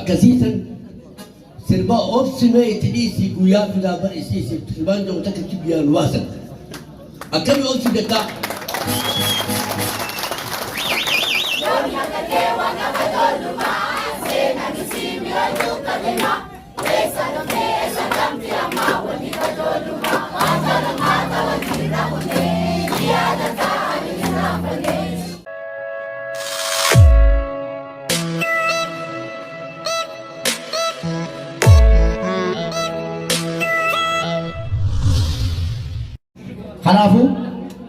akkasiisan sirbaa obsinee itti dhiisii guyyaa fidaa barisiisii sirbaan jiru takkitti biyyaan waasan akkami obsi jettaa. Kanaafuu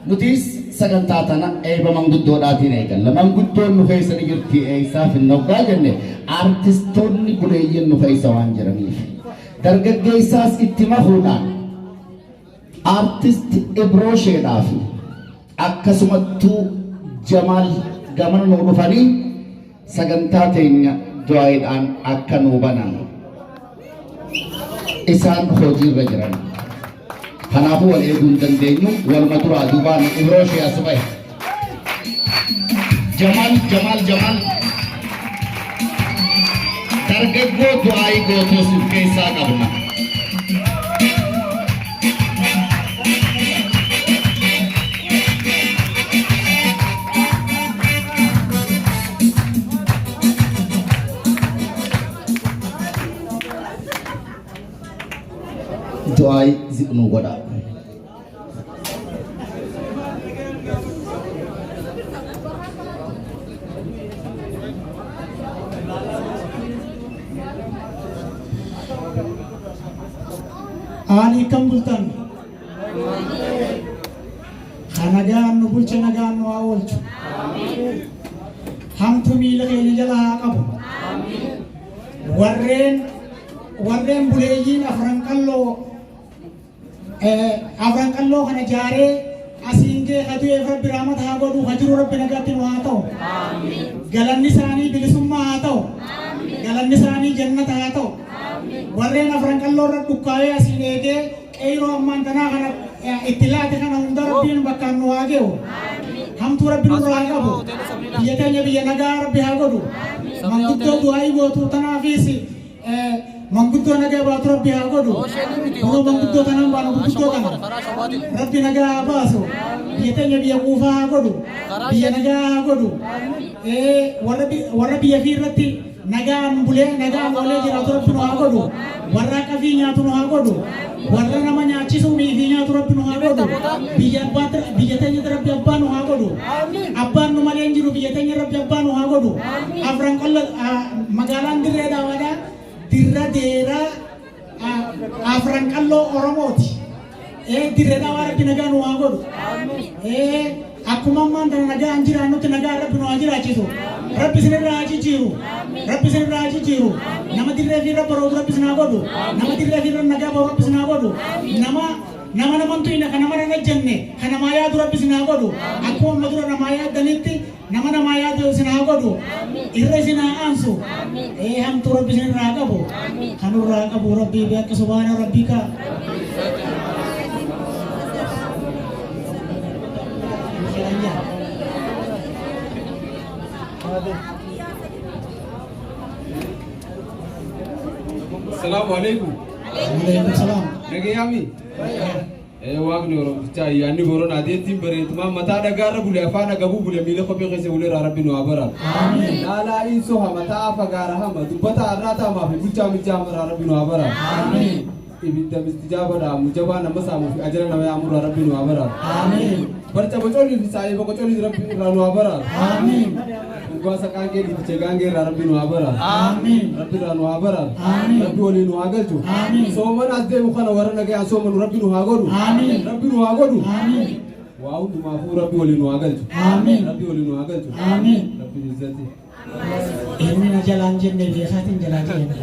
nutis sagantaa tana eeba manguddoodhaatiin eegalla. Manguddoon nu keessa ni jirti eeysaaf hin noggaa jenne artistoonni buleeyyiin nu keessa waan jiraniif dargaggeessaas itti mahuudhaan artist Ibroosheedhaaf akkasumattuu Jamaal gamana nuu dhufanii sagantaa teenya du'aayiidhaan akka nuu banan isaan hojiirra jiran. Kanaafuu wal eeguu dandeenyu waluma duraa duubaan Ibrooshe as bahe. Jamaal dargaggoo du'aayii gootos keessaa qabna. Du'aayii ziqnuu godha. Ani kam bultan hanagaan nu bulche nagaan nu haa oolchu hamtu miila keenya jala haa qabu warreen buleeyyiin afran qalloo kana jaaree asiin gee kadu'eef rabbi rahmata haa godhu hajiru rabbi nagaatti nu haa ta'u galanni isaanii bilisummaa haa ta'u galanni isaanii jannata haa ta'u warreen afran qalloo irra dukkaawee asiin eegee qeyroo ammaan tanaa kana itti laate kana hunda rabbiin bakkaan nu haa ge'u hamtuu rabbi nurraa haa qabu biyya teenya biyya nagaa rabbi haa godhu manguddoo du'aayii gootuu tanaafis manguddoo nagaa baatu rabbi haa godhu kunoo manguddoo tanaan baanu guguddoo kana rabbi nagaa haa baasu biyya teenya biyya quufaa haa godhu biyya nagaa haa godhu warra biyya fi irratti nagaan bulee nagaan oolee jiraatu rabbi nu haa godhu warra qafii nyaatu nu haa godhu warra nama nyaachisuu miifii nyaatu rabbi nu haa godhu biyya teenya rabbi abbaa nu haa godhu abbaan nu malee hin jiru biyya teenya rabbi abbaa nu haa godhu afran qalla magaalaan dirree daawaadhaa dirra deeraa afran qalloo oromooti dirree daawaa rabbi nagaa nu haa godhu akkuma ammaan tana nagaan jiraannutti nagaa rabbi nu haa jiraachisu rabbi sinirraa haa jijjiiru rabbi sinirraa haa jijjiiru nama dirree fi rabba roobu rabbi sinaa godhu nama dirree fi nagaa bahu rabbi sinaa godhu nama namantu ina kana mara najjanne kana namaa yaadu rabbi sinaa godhu akkuma amma dura namaa yaaddanitti nama namaa yaadu sinaa godhu irra sinaa aansu hamtu rabbi sinirraa qabu kanurraa qabu rabbii bi akka subhaana rabbika Assalamu alaikum. Waalaikumsalam. Nagayami. Waaqni Oromicha ayyaanni Boorana adeemtiin bareedumaa mataa dhagaarra bulee afaan agabuu bulee miila kophee keessa bulee rabbi nu haa baraaru. Laalaa insoo hamataa afagaara hama dubbata har'aa taamaa fi bulchaa mijaa maraa rabbi nu haa baraaru. Ibidda mistijaabadha mujabaa nama saamuu fi ajira nama yaamurraa rabbi nu haa baraaru. Barca bocolii fi saayee bocolii rabbi irraa nu haa baraaru. Kuasa kaangee dibicha gaangee irraa rabbi nu haa baraaru. Rabbi irraa nu haa baraaru. Rabbi waliin nu haa galchu. Soomana as deemu kana warra nagayaan soomanu rabbi nu haa godhu. Rabbi nu haa godhu. Waa hundumaafuu rabbi waliin nu haa galchu. Rabbi waliin nu haa galchu. Rabbi izzati. Inni na jalaan jenne beekaatiin jalaan jenne.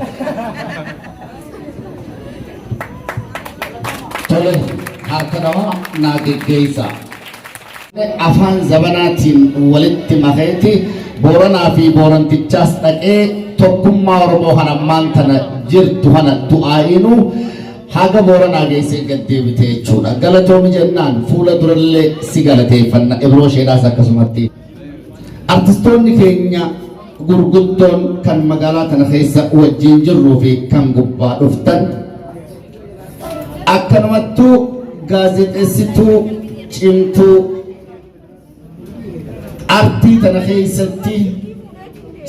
Tole harka namaa naa geggeessa. Afaan zabanaatiin walitti makeeti Booranaa fi Boorantichaas dhaqee tokkummaa Oromoo kan ammaan tana jirtu kana du'aayiinu haga Booranaa geessee gad deebite jechuudha. Galatoomi jennaan fuula durallee si galateeffanna Ibroosheedhaas akkasumatti. Artistoonni keenya gurguddoon kan magaalaa kana keessa wajjin jirruu fi kan gubbaa dhuftan akkanumattuu gaazexeessituu cimtuu artii tana keessatti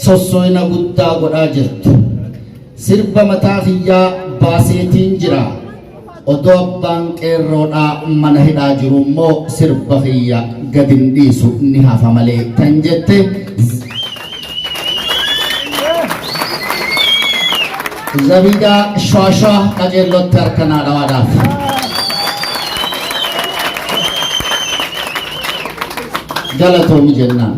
sossoina guddaa godhaa jirtu. Sirba mataa kiyyaa baaseetiin jira. Odoo abbaan qeerroodhaa mana hidhaa jiru immoo sirba kiyya gad hin dhiisu ni hafa malee tan jette Zabidaa Shwaashwaa qajeellotti harkanaa dhawaadhaaf. Galatoomi jennaan.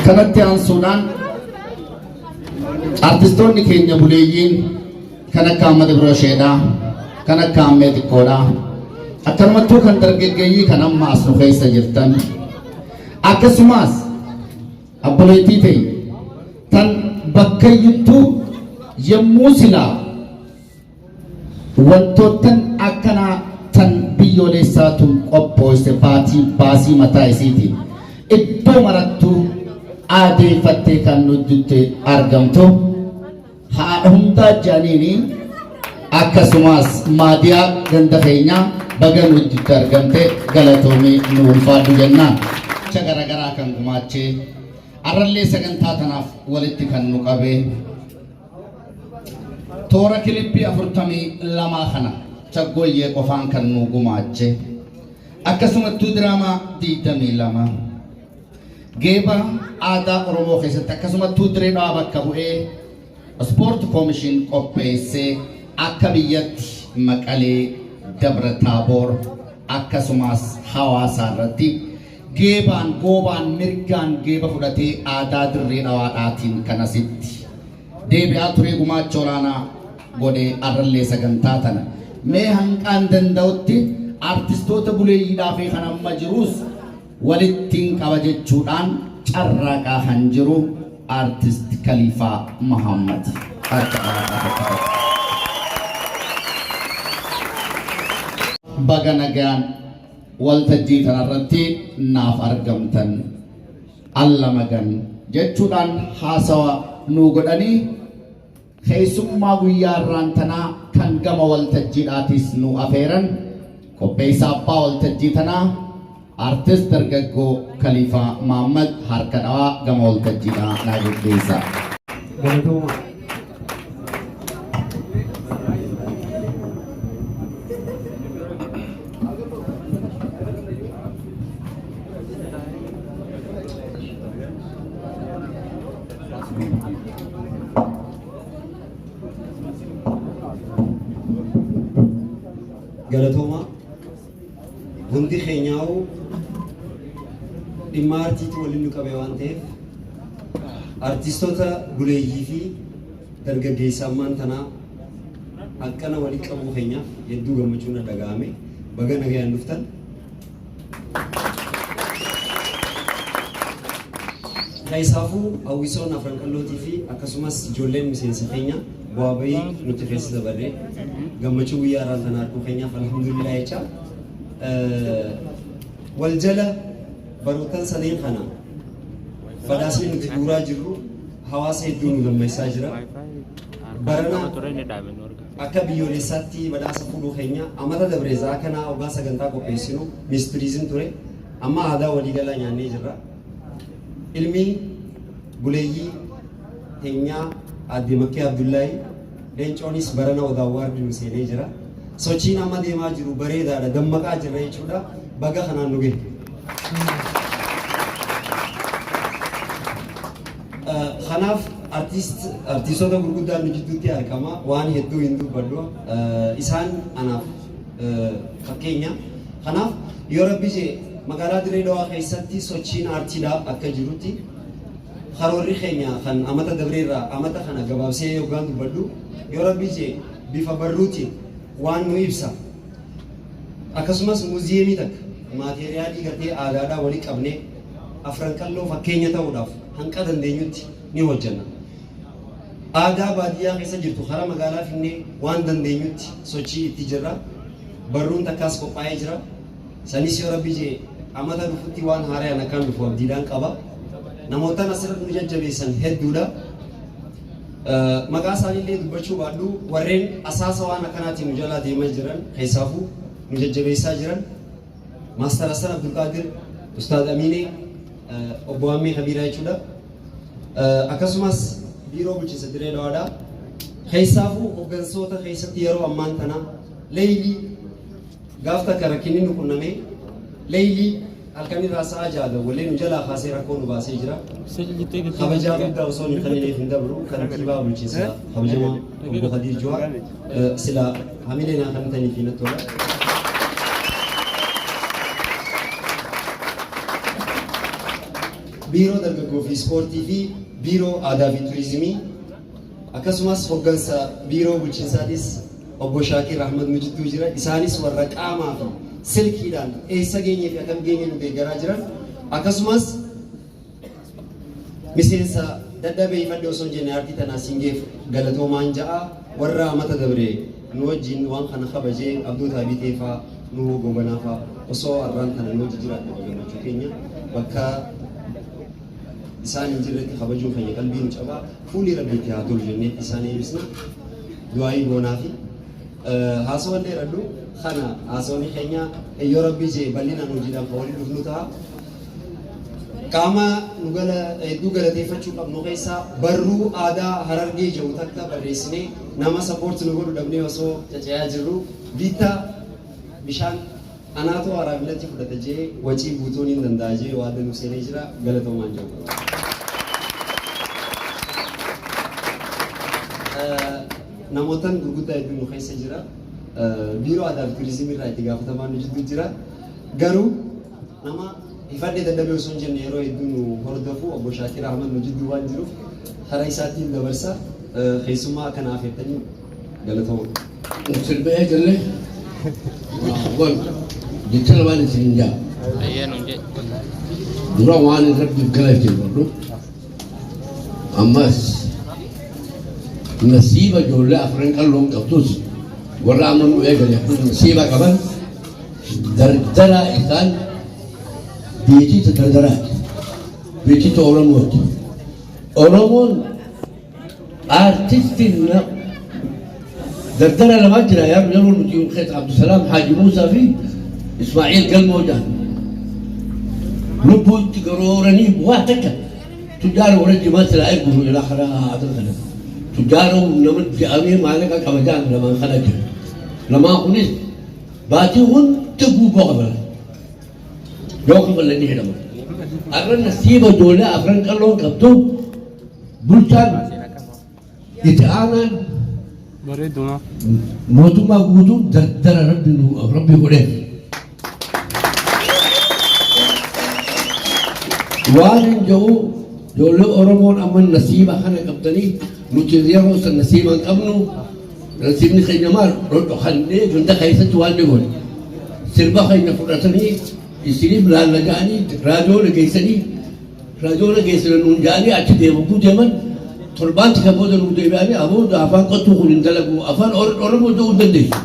Kanatti aansuudhaan artistoonni keenya buleeyyiin kan akka Ahmad Ibrosheedhaa, kan akka Ammee Xiqqoodhaa, akkanumattuu kan dargaggeeyyii kan amma as nu keessa jirtan akkasumas abboleettii ta'e tan bakkayyittuu yommuu silaa wantoottan akkanaa tan biyyoolessaatuun qophoose baasii mataa isiitiin iddoo marattuu aadeeffattee kan hojjette argamtu haadha hundaa jaaniini akkasumas maadiyaa ganda keenyaa bagan hojjette argamte galatoomii nu ulfaadhu jennaan. Jecha garaagaraa kan gumaachee arrallee sagantaa tanaaf walitti kan nu qabee toora kilippii 42 kana chaggooyyee qofaan kan nu gumaache akkasumattuu diraamaa 22 geeba aadaa Oromoo keessatti akkasumattuu direedhaa bakka bu'ee ispoort koomishin qopheessee akka biyyatti Maqalee Dabra Taaboor akkasumas Hawaasaa irratti geebaan goobaan mirgaan geeba fudhatee aadaa dirree dhawaadhaatiin kan asitti deebi'aa ture gumaacha olaanaa godhee arrallee sagantaa tana mee hanqaan danda'utti artistoota buleeyyiidhaa fi kan amma jirus walittiin qaba jechuudhaan carraaqaa kan jiru artist Khalifaa Muhammad baga nagaan waltajjii kanarratti naaf argamtan alla magan jechuudhaan haasawa nu godhanii keessummaa guyyaa irraan tanaa kan gama waltajjiidhaatis nu afeeran qopheessaa abbaa waltajjii tanaa artist dargaggoo Khalifaa Muhammad harka dhawaa gama waltajjiidhaa naa geggeessa. Galatooma hundi keenyaa'u dhimma artiitu waliin nu qabee waan ta'eef artistoota buleeyyii fi dargaggeessa ammaan tanaa akkana walii qabuu keenyaaf hedduu gammachuun na dhaga'ame baga nagayaan dhuftan. Kaayisaafuu hawwisoon afran qallootii fi akkasumas ijoolleen miseensa keenya bu'aa bahii nuti keessa dabarree gammachuu guyyaa irraan tanaa arguu keenyaaf alhamdulillah jecha wal jala barootan sadeen kana badhaasni nuti guuraa jirru hawaasa hedduu nu gammachiisaa jira. Barana akka biyyoolessaatti badhaasa fuudhuu keenya amata dabreezaa kana ogaa sagantaa qopheessinu ministiriizin ture amma aadaa waliigalaa nyaannee jirra. Ilmi buleeyyii keenyaa Aadde Makkee Abdullaahi leencoonis barana odaawwaardi nu seenee jira. Sochiin amma deemaa jiru bareedaadha dammaqaa jirra jechuudha baga kanaan nu gahe. Kanaaf artistoota gurguddaan nu jidduutti argama waan hedduu hin dubbadhu isaan anaaf fakkeenya. Kanaaf yoo rabbi jee magaalaa Dirree Dhawaa keessatti sochiin aartiidhaaf akka jirutti karoorri keenya kan amata dabreerraa amata kana gabaabsee yookaan dubbadhu yoo rabbi jee bifa barruutiin waan nu ibsa akkasumas muuziyeemii takka maateeriyaalii gartee aadaadhaa walii qabnee afran qalloo fakkeenya ta'uudhaaf hanqa dandeenyutti ni hojjenna. Aadaa baadiyyaa keessa jirtu hara magaalaa Finnee waan dandeenyutti sochii itti jirra. Barruun takkaas qophaa'ee jira. Sanis yoo rabbi jee amata dhufutti waan haaraan akkaan dhufu abdiidhaan qaba. namootaan asirratti nu jajjabeessan hedduudha. Maqaa isaaniillee dubbachuu baadhu warreen asaasa waan akkanaatiin nu jalaa deemaa jiran keessaafuu nu jajjabeessaa jiran Maastar Hassan Abdulqaadir, Ustaad Aminee, Obbo Hammee Kabiraa jechuudha. Akkasumas biiroo bulchiinsa Diree Dawaadhaa keessaafuu hooggansoota keessatti yeroo ammaan tana leeyilii gaaf takka rakkinni nu qunname leeyilii halkanirraa sa'a jaada wallee nu jalaa kaasee rakkoo nu baasee jira. Kabajaa guddaa osoo hin kennineef hin dabru kantiibaa bulchiinsa kabajamaa Obbo Khadiir Juwaar sila hamilee naa kanatanii fi natti tola. Biiroo dargaggoo fi ispoortii fi biiroo aadaa fi turizimii akkasumas hooggansa biiroo bulchiinsaatis Obbo Shaakir Ahmad nu jidduu jira. Isaanis warra qaamaa fi silkiidhaan eessa geenyee fi akkam geenyee nu deeggaraa jiran akkasumas miseensa dadhabee ifadde osoo hin jenne aartii tanaa siingeef galatoomaan ja'a warra mata dabre nu wajjin waan kana kabajee abdoota bitee fa'aa nu gobanaa fa'aa osoo arraan kana nu wajji jiraatne gammachuu keenya bakka isaan hin jirretti kabajuun keenya qalbii nu cabaa fuulli rabbiitti haa tolu jennee isaan eebisna du'aayii goonaa fi haasawwan dheeradhu kana haasawni keenya yoo rabbii jee bal'inaan hojiidhaan kan waliin dhufnu ta'a. Qaama nu hedduu galateeffachuu qabnu keessaa barruu aadaa Harargee jedhu takka barreessinee nama sappoorti nu godhu dhabnee osoo caca'aa jirru bitta bishaan anaatoo haraabilatti fudhata jee wacii guutuun hin danda'a jee waada nu seenee jira galatoomaan jiru. Namootaan gurguddaa hedduu nu keessa jira. Biiroo aadaa fi turizimii irraa itti gaafatamaan nu jidduu jira. Garuu nama ifadde dadhabee osoo hin jenne yeroo hedduu nu hordofu Obbo Shaakir Ahmad nu jidduu waan jiruuf karaa isaatiin dabarsa keessummaa kana afeettanii galatooma. Sirbee galee waan jecha lamaan isin jaa. Dura waan irratti galatti godhu ammas nasiiba ijoollee afran qalloon qabtus warra amma nu eegale kun nasiiba qaban dardara isaan beektota dardaraati. Beektota Oromooti. Oromoon aartistiin dardara lamaa jira yeroo nuti Sheekh Abdusalaam Haaji Muusaa fi Ismaa'iil Galmoodhaan lubbuu itti garooranii waa takka tujjaara warra jimaa silaa eeguuf ilaa karaa adda kana. Tujjaara nama jedhamee maallaqa kabajaan lamaan kana jira. Lamaan kunis baatii hunda guuboo qaban. Yoo kabalanii jedhaman. Arra nasiiba ijoollee afran qalloon qabdu bulchaan itti aanaan mootummaa guutuu dardara rabbi godheef. Waan hin jiru ijoollee Oromoon amma nasiiba kana qabdanii nuti yeroo san nasiiba hin qabnu nasiibni keenya maal dhokannee ganda keessatti waan ni godhe. Sirba keenya fudhatanii isiniif laalla ga'anii raadiyoo dhageessanii nuun ja'anii achi deemuu deeman torbaanti kan booda nuu deebi'anii abooda afaan qottuu kun hin dalagu afaan Oromoo ta'uu hin dandeessu.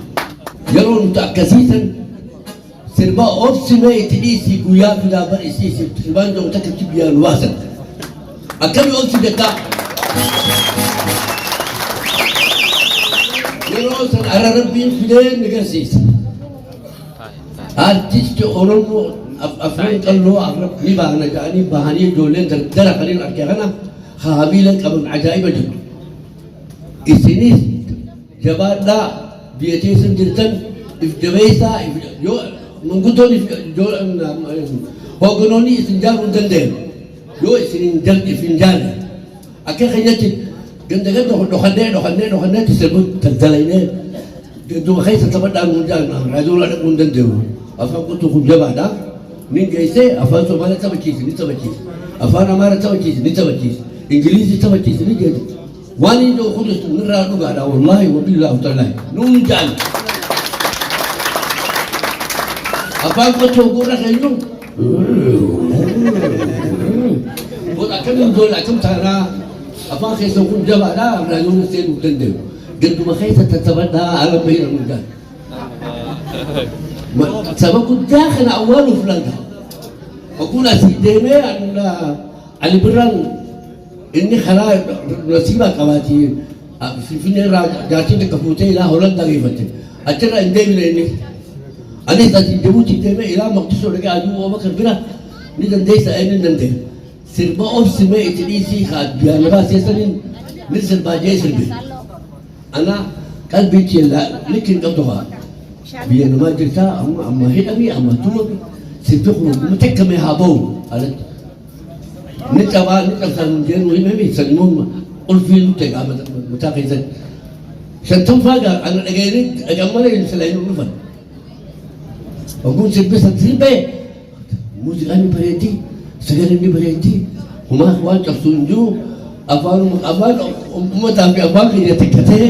Yeroo nuti akkasiisan sirba obsimee itti dhiisii guyyaa fidaa barisiisi sirbaan ta'u takkatti biyyaa nu baasan. Akkamii obsi jettaa? Yeroo san ara rabbiin fidee ni garsiisa. Artisti Oromoo afran qalloo ni baana ja'anii bahanii ijoolleen dardara kaniin arkee kana haamiilan qaban ajaa'iba jiru. Isinis jabaadhaa biyya teessan jirtan if jabeessaa yoo manguddoon hoogganoonni isin jaaruu hin dandeenye yoo isin hin jaalle akka keenyatti ganda dhokannee sirbu daldalaynee ganduma keessa taphadhaan nu jaalna raadiyoo dhaquu hin dandeenyu. Afaan qottuu kun jabaadha. Nin geessee afaan Somaalee taphachiisi ni taphachiisi. Afaan Amaaraa taphachiisi ni taphachiisi. Ingiliizii taphachiisi ni geessi. Waan hin jiru kunis nurraa dhugaadha wallaahi wabillaahi ta'aalaahi. Nuun jaalli. Afaan qottuu gurra keenyu. Boona akkamiin ijoollee akkam taanaa afaan keessan kun jabaadha raadiyoon seenuu danda'u. Ganduma keessa tattaphadhaa ala bahira nu jaalli. سبب داخل أوله فلانها أقول أسيديني Ali Birran inni kharaa nasiibaa qabaatii Finfinnee irraa jaartiin takka fuutee ilaa Hoolanda geeffatte. Achirraa hin deemine inni. Anis ati Jibuutii deemee ilaa Maqdishoo dhaqee Haajii Abubakar bira ni dandeessa inni hin dandeenye. Sirba obsimee itti dhiisii biyyaanirraa seessaniin ni sirbaa jee sirbe. Ana qalbiitti yellaa likki hin qabdu haa. Biyya namaa jirtaa amma hidhamii amma tuumamu sirbi kun tekkamee haa ba'u alatti. Ni cabaa ni cabsaan jeen himame sanimmoo ulfiin nuti mataa keessatti. Shantamfaa ana dhageenii dhagammala hin silayin dhufan. Ogummaa sirbisa sirbee muuziqaan ni bareeddii sagaleen ni bareeddii humaa waan cabsu hin jiru afaan uummataa fi afaan keenya tikkatee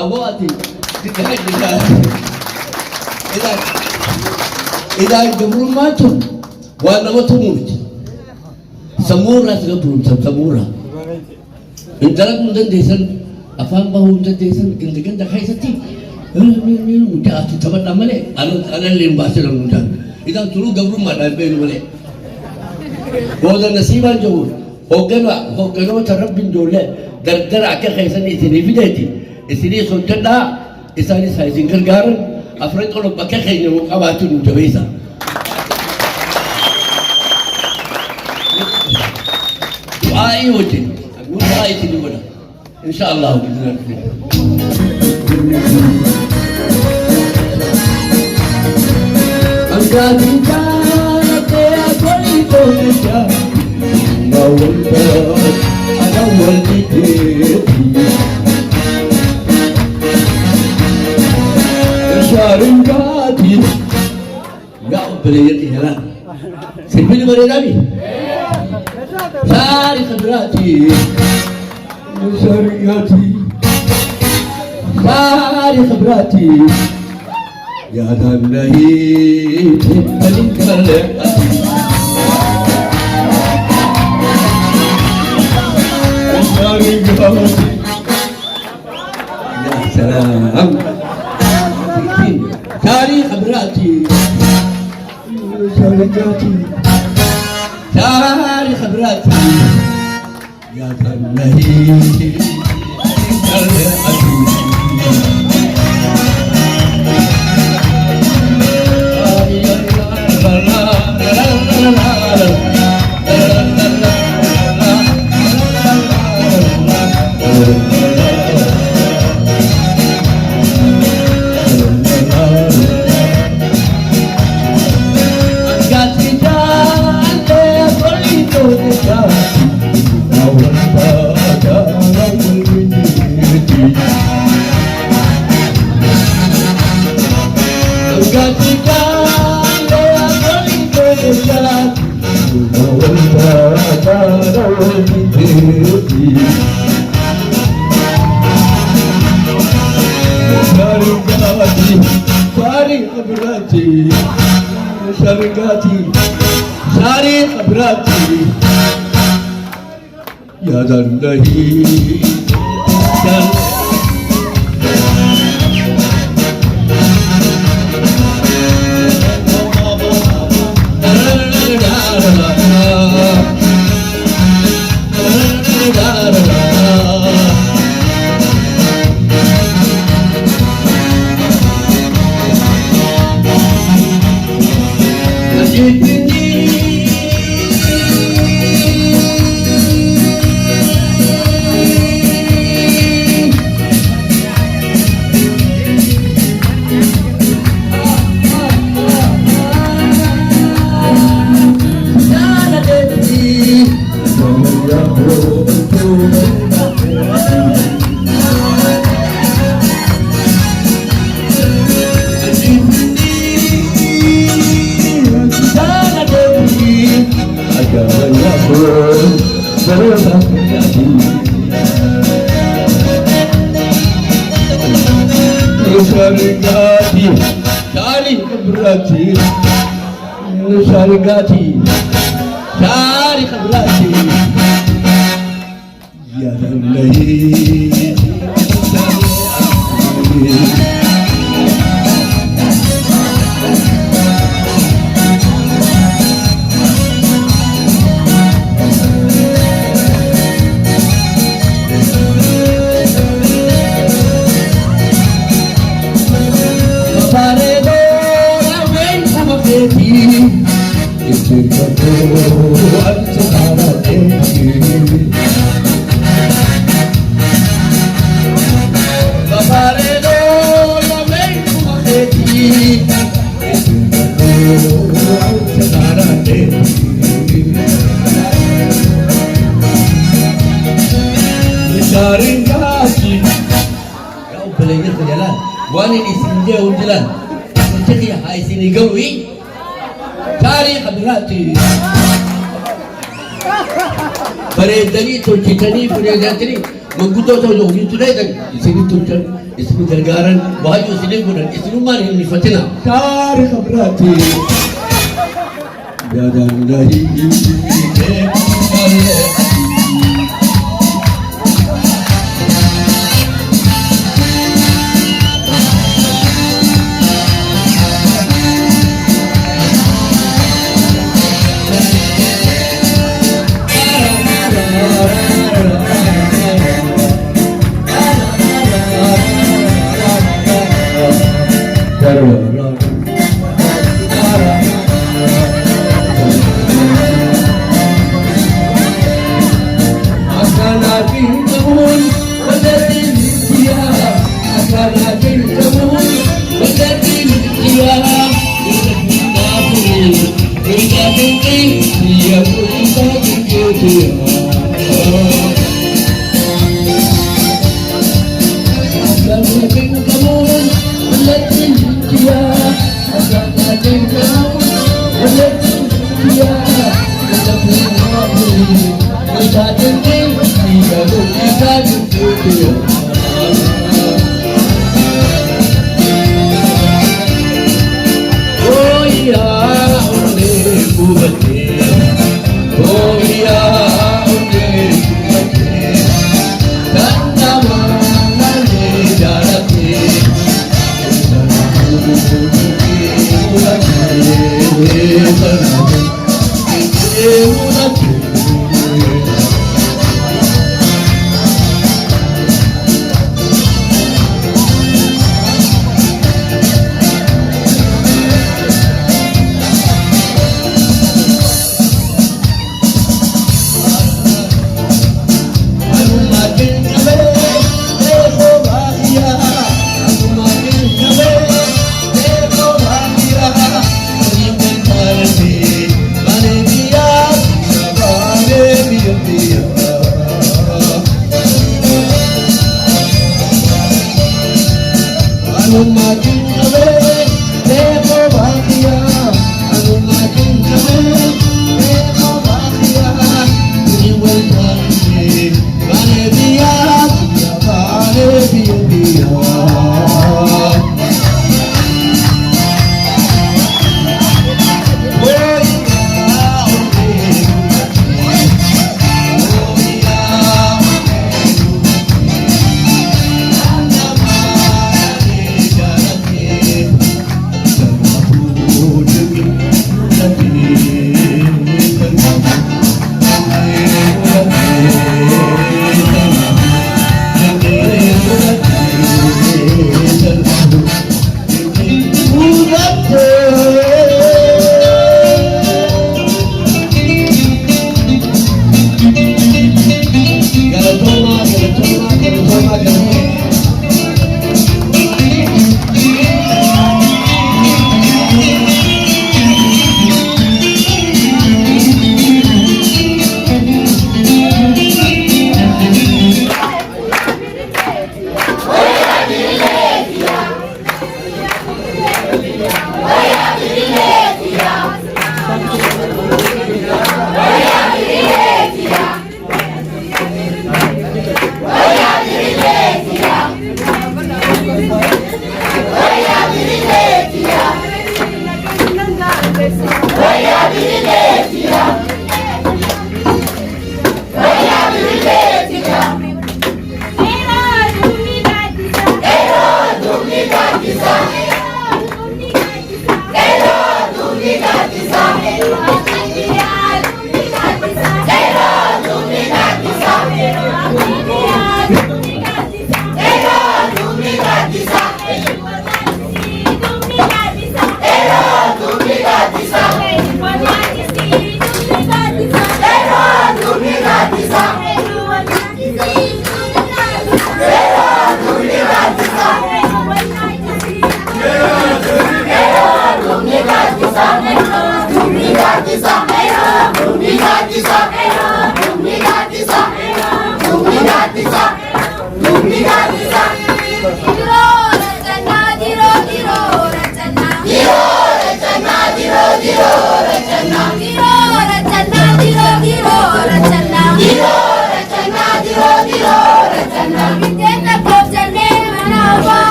aboo ati idaan gabrummaa tun waan nama tumuuti sammuurraa siga turumsa sammuurraa intalaquu hin dandeessan afaan bahuu hin dandeessan ganda keessatti nuti ati taphadha malee anallee hin baasina nuti idaan turuu gabrummaadhaan beenu malee booda nasiibaan jiru hoogganoota rabbiin ijoollee dardara akka keessan isinii fideeti isinii sochadhaa isaanis haa isin gargaaran afran qolo bakka keenya nu qabaatu nu jabeessa. Du'aa'ii wajjin nu du'aa'ii isinii godha insha Allah. Angaatiin jaalatee akolii tolcha mawalta ana waliteeti sharingati ya belayati jalan sirbi beredami sari khadrati sharingati sari khadrati ya dan nahi tebalin kale sharingati ya salam Sari khabrati Sharikati Sari khabrati Ya Tannahi Al-Atu Sari khabrati ya dallahi Sharikati Sari khabrati Ya dallahi mafeti Itirkato Antara Eki Babaredo Lamentu mafeti Itirkato Antara Eki Sharing kaki Kau belajar ke jalan Wani di sini jalan Mencari hai sini gawi Cari kabirati Beredari tu cicani punya jatri Mengkuto tu jogi tu dah dan sini tu sini tergaran wahyu sini bukan sini mana ini fatina Cari kabirati Jalan dari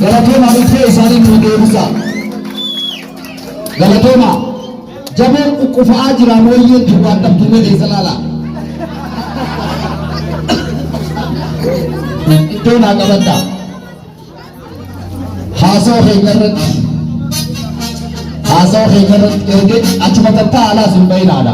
Galatoma dhufee isaanii nu deebisa. Galatoma jaboon ququfa'aa jira mooyyeen duwwaan dhabdumee deessa laala. Iddoo naa qabadda. haasoo keenyarratti erge achuma tattaa alaa sun bayinaadha.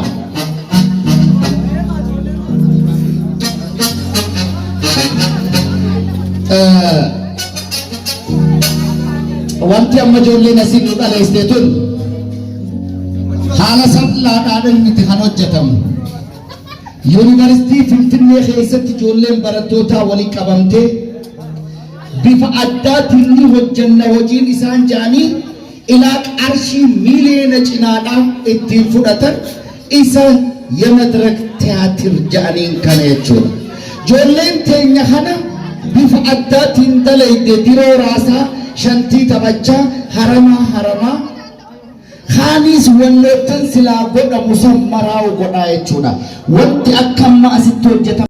Wanti amma ijoolleen asiin nu dhaleessite tun haala salphaadhaan miti kan hojjetamu. Yuunivarsiitii Finfinnee keessatti ijoolleen barattootaa waliin qabamtee bifa addaatiin ni hojjanna hojiin isaan jedhanii ilaa qarshii miliyoona cinaadhaan ittiin fudhatan isa የመድረክ ቲያትር jedhaniin kana jechuudha. Ijoolleen teenya kana bifa addaatiin dalayde diroo raasaa shantii taphachaa haramaa Khanis wallootan silaa godhamu san maraa'u godhaa jechuudha. Wanti akka amma asitti hojjetamu